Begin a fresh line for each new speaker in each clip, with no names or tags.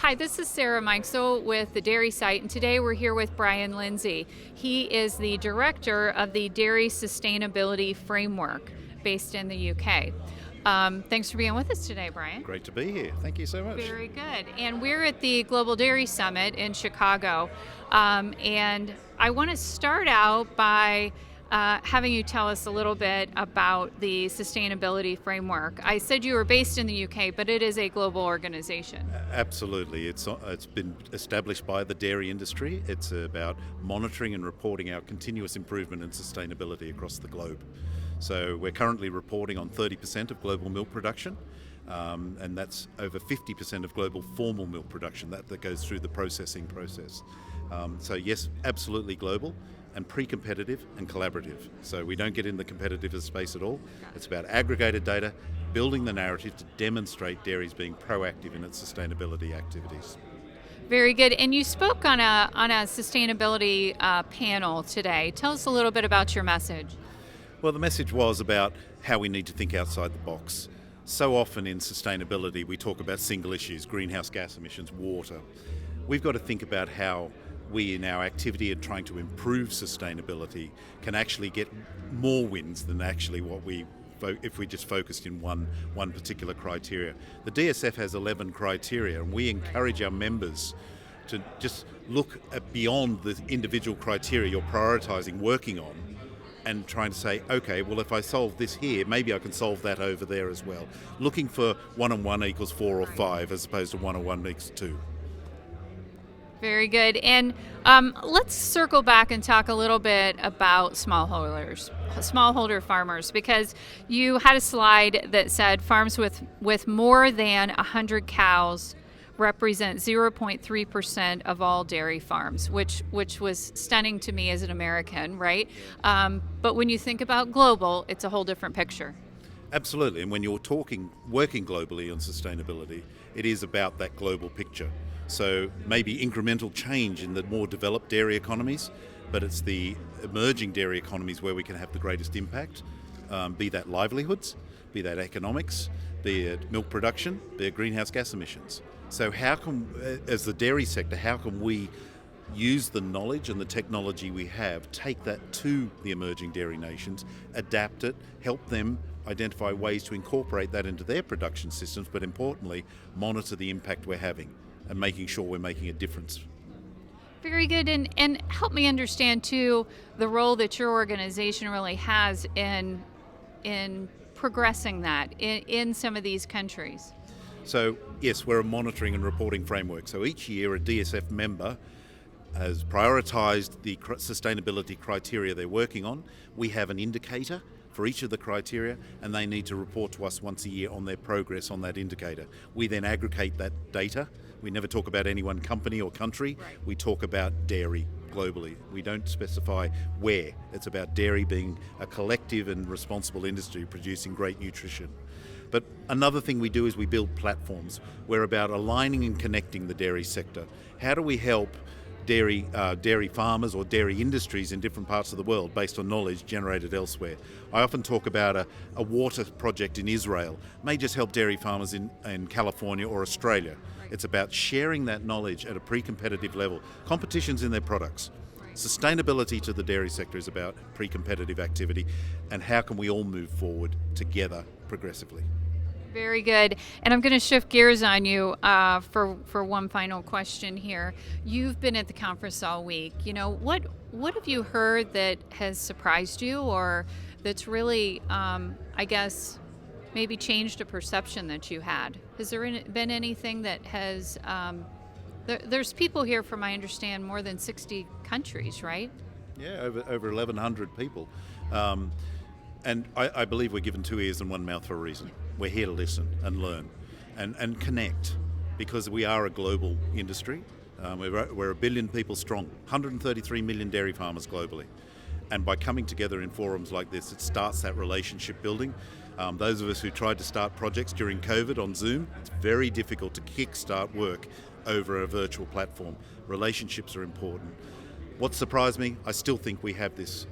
Hi, this is Sarah Mikesell with the Dairy Site, and today we're here with Brian Lindsay. He is the director of the Dairy Sustainability Framework based in the UK. Thanks for being with us today, Brian.
Great to be here. Thank you so much.
Very good. And we're at the Global Dairy Summit in Chicago. And I want to start out by having you tell us a little bit about the sustainability framework. I said you were based in the UK, but it is a global organization.
Absolutely. It's been established by the dairy industry. It's about monitoring and reporting our continuous improvement and sustainability across the globe. So we're currently reporting on 30% of global milk production, and that's over 50% of global formal milk production that goes through the processing process. So yes, absolutely global and pre-competitive and collaborative. So we don't get in the competitive space at all. It's about aggregated data, building the narrative to demonstrate dairy's being proactive in its sustainability activities.
Very good. And you spoke on a sustainability panel today. Tell us a little bit about your message.
Well, the message was about how we need to think outside the box. So often in sustainability, we talk about single issues, greenhouse gas emissions, water. We've got to think about how we, in our activity and trying to improve sustainability, can actually get more wins than actually what if we just focused in one particular criteria. The DSF has 11 criteria, and we encourage our members to just look beyond the individual criteria you're prioritising working on, and trying to say, okay, well, if I solve this here, maybe I can solve that over there as well. Looking for 1 and 1 equals 4 or 5 as opposed to 1 and 1 equals 2.
Very good. And let's circle back and talk a little bit about smallholder farmers, because you had a slide that said farms with more than 100 cows represent 0.3% of all dairy farms, which was stunning to me as an American, right? But when you think about global, it's a whole different picture.
Absolutely, and when you're working globally on sustainability, it is about that global picture. So maybe incremental change in the more developed dairy economies, but it's the emerging dairy economies where we can have the greatest impact, be that livelihoods, be that economics, be it milk production, be it greenhouse gas emissions. So how can, as the dairy sector, how can we use the knowledge and the technology we have, take that to the emerging dairy nations, adapt it, help them identify ways to incorporate that into their production systems, but importantly, monitor the impact we're having and making sure we're making a difference.
Very good. And help me understand, too, the role that your organization really has in progressing that in some of these countries.
So, yes, we're a monitoring and reporting framework. So each year a DSF member has prioritised the sustainability criteria they're working on. We have an indicator for each of the criteria, and they need to report to us once a year on their progress on that indicator. We then aggregate that data. We never talk about any one company or country.
Right.
We talk about dairy globally. We don't specify where. It's about dairy being a collective and responsible industry producing great nutrition. But another thing we do is we build platforms. We're about aligning and connecting the dairy sector. How do we help dairy farmers or dairy industries in different parts of the world based on knowledge generated elsewhere? I often talk about a water project in Israel. May just help dairy farmers in California or Australia. It's about sharing that knowledge at a pre-competitive level. Competition's in their products. Sustainability to the dairy sector is about pre-competitive activity, and how can we all move forward together progressively.
Very good. And I'm going to shift gears on you for one final question here. You've been at the conference all week. You know, what have you heard that has surprised you, or that's really, I guess, maybe changed a perception that you had? Has there been anything that has, there's people here, from I understand, more than 60 countries, right?
Yeah, over 1,100 people. And I believe we're given 2 ears and 1 mouth for a reason. We're here to listen and learn and connect, because we are a global industry. We're 1 billion people strong, 133 million dairy farmers globally. And by coming together in forums like this, it starts that relationship building. Those of us who tried to start projects during COVID on Zoom, it's very difficult to kickstart work over a virtual platform. Relationships are important. What surprised me, I still think we have this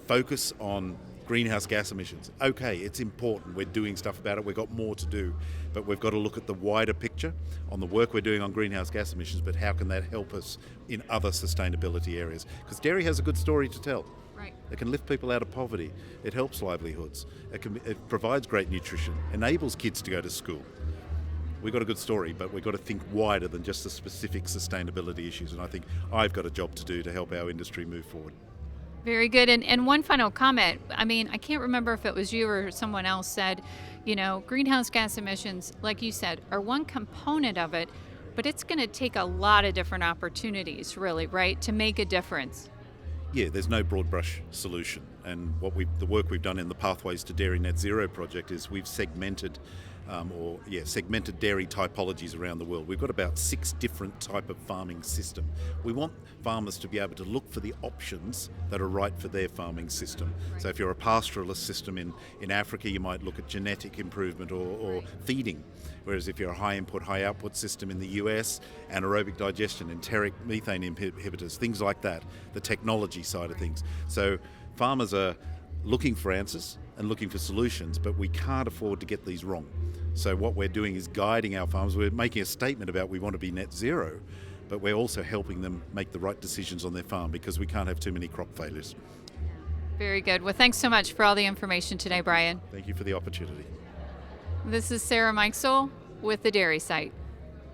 focus on Greenhouse gas emissions. Okay, it's important. We're doing stuff about it. We've got more to do. But we've got to look at the wider picture on the work we're doing on greenhouse gas emissions, but how can that help us in other sustainability areas? Because dairy has a good story to tell.
Right.
It can lift people out of poverty. It helps livelihoods. It provides great nutrition, enables kids to go to school. We've got a good story, but we've got to think wider than just the specific sustainability issues. And I think I've got a job to do to help our industry move forward.
Very good. And one final comment. I mean, I can't remember if it was you or someone else said, greenhouse gas emissions, like you said, are one component of it, but it's going to take a lot of different opportunities, really, right, to make a difference.
Yeah, there's no broad brush solution. And the work we've done in the Pathways to Dairy Net Zero project is we've segmented dairy typologies around the world. We've got about 6 different type of farming system. We want farmers to be able to look for the options that are right for their farming system. Right. So if you're a pastoralist system in Africa, you might look at genetic improvement or feeding. Whereas if you're a high input, high output system in the US, anaerobic digestion, enteric methane inhibitors, things like that, the technology side of things. So farmers are looking for answers and looking for solutions, but we can't afford to get these wrong. So what we're doing is guiding our farmers. We're making a statement about we want to be net zero, but we're also helping them make the right decisions on their farm because we can't have too many crop failures.
Very good. Well, thanks so much for all the information today, Brian.
Thank you for the opportunity.
This is Sarah Mikesell with the Dairy Site.